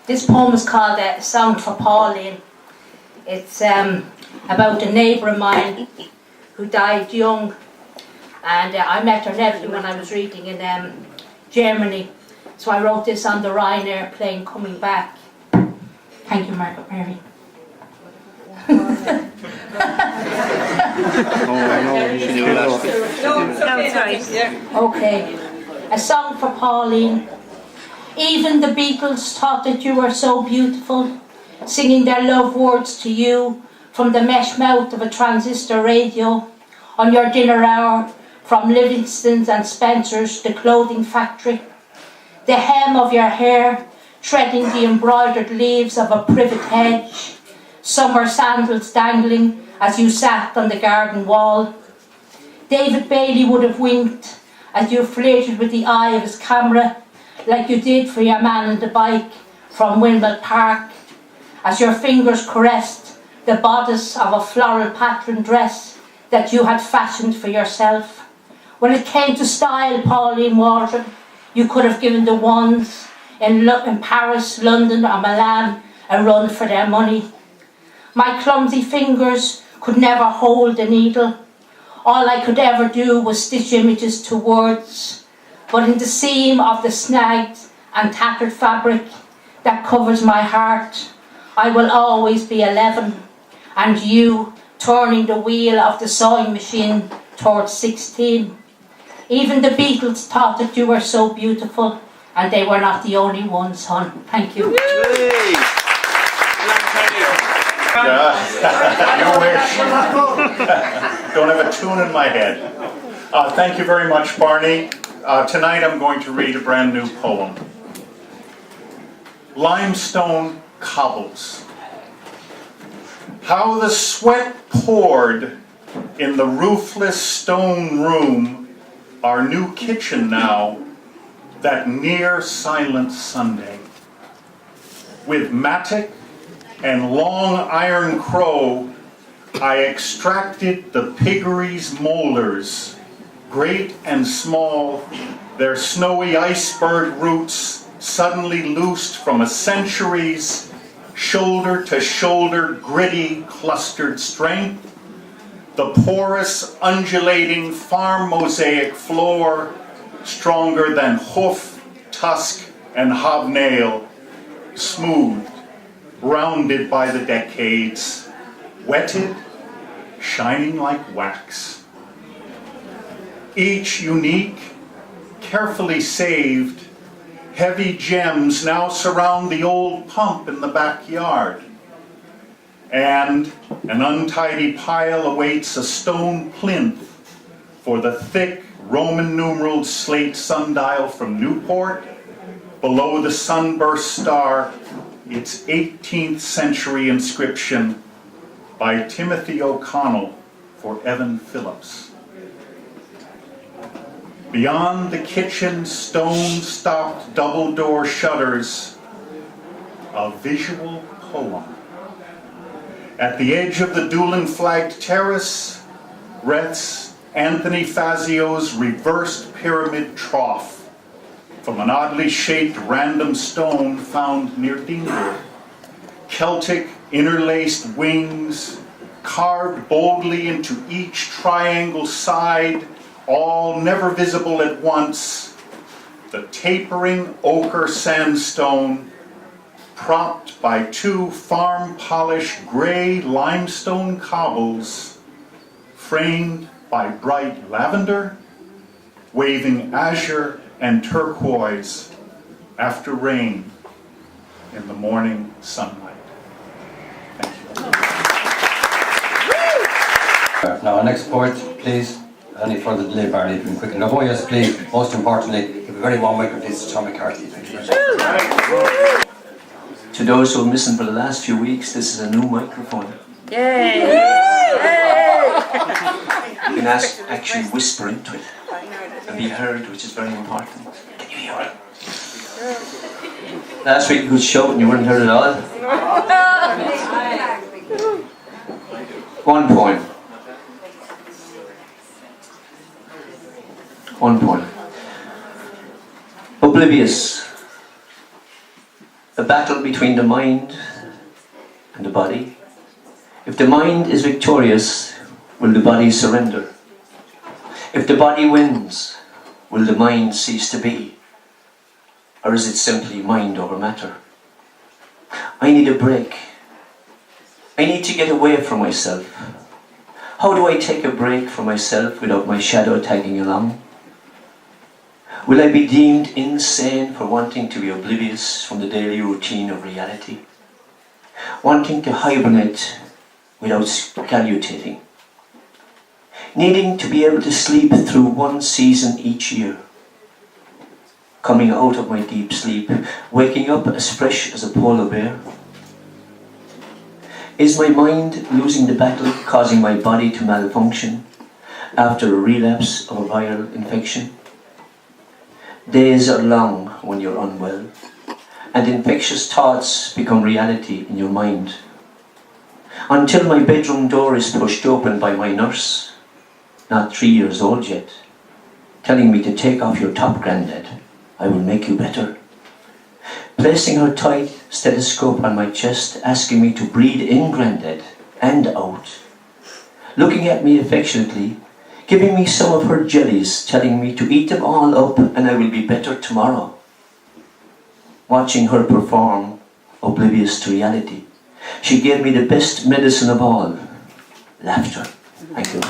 This poem is called A Song for Pauline. It's about a neighbour of mine who died young, and I met her nephew when I was reading in Germany. So I wrote this on the Rhine airplane coming back. Thank you, Margaret Mary. Okay. A song for Pauline. Even the Beatles thought that you were so beautiful, singing their love words to you from the mesh mouth of a transistor radio, on your dinner hour from Livingston's and Spencer's, the clothing factory. The hem of your hair treading the embroidered leaves of a privet hedge, summer sandals dangling as you sat on the garden wall. David Bailey would have winked as you flirted with the eye of his camera, like you did for your man on the bike from Windmill Park, as your fingers caressed the bodice of a floral pattern dress that you had fashioned for yourself. When it came to style, Pauline Waldron, you could have given the ones in Paris, London or Milan a run for their money. My clumsy fingers could never hold a needle. All I could ever do was stitch images to words. But in the seam of the snagged and tattered fabric that covers my heart, I will always be 11, and you turning the wheel of the sewing machine towards 16. Even the Beatles thought that you were so beautiful, and they were not the only ones, hon. Thank you. You wish. Don't have a tune in my head. Thank you very much, Barney. Tonight I'm going to read a brand new poem. Limestone Cobbles. How the sweat poured in the roofless stone room, our new kitchen now, that near silent Sunday. With mattock and long iron crow, I extracted the piggery's molars, great and small, their snowy iceberg roots suddenly loosed from a century's shoulder-to-shoulder gritty clustered strength, the porous undulating farm mosaic floor, stronger than hoof, tusk, and hobnail, smoothed, rounded by the decades, wetted, shining like wax. Each unique, carefully saved, heavy gems now surround the old pump in the backyard, and an untidy pile awaits a stone plinth for the thick Roman numeraled slate sundial from Newport, below the sunburst star, its 18th century inscription by Timothy O'Connell for Evan Phillips. Beyond the kitchen stone-stopped double-door shutters, a visual poem. At the edge of the Doolin-flagged terrace rests Anthony Fazio's reversed pyramid trough from an oddly shaped random stone found near Dingle. Celtic interlaced wings carved boldly into each triangle side, all never visible at once, the tapering ochre sandstone propped by two farm-polished gray limestone cobbles framed by bright lavender, waving azure and turquoise after rain in the morning sunlight. Thank you. Now, our next poet, please. Any further delay, Barney, if you can quicken up. Oh yes, please. Most importantly, give a very warm welcome, please, to Tom McCarthy. Thank you very much. To those who have listened for the last few weeks, this is a new microphone. Yay! You can actually whisper into it and be heard, which is very important. Can you hear it? Last week you could shout and you weren't heard at all. One poem. Oblivious. A battle between the mind and the body. If the mind is victorious, will the body surrender? If the body wins, will the mind cease to be? Or is it simply mind over matter? I need a break. I need to get away from myself. How do I take a break from myself without my shadow tagging along? Will I be deemed insane for wanting to be oblivious from the daily routine of reality? Wanting to hibernate without scalutating? Needing to be able to sleep through one season each year? Coming out of my deep sleep, waking up as fresh as a polar bear? Is my mind losing the battle, causing my body to malfunction after a relapse of a viral infection? Days are long when you're unwell, and infectious thoughts become reality in your mind. Until my bedroom door is pushed open by my nurse, not 3 years old yet, telling me to take off your top, Grandad, I will make you better. Placing her tight stethoscope on my chest, asking me to breathe in, Grandad, and out. Looking at me affectionately, giving me some of her jellies, telling me to eat them all up and I will be better tomorrow. Watching her perform, oblivious to reality, she gave me the best medicine of all, laughter. Thank you.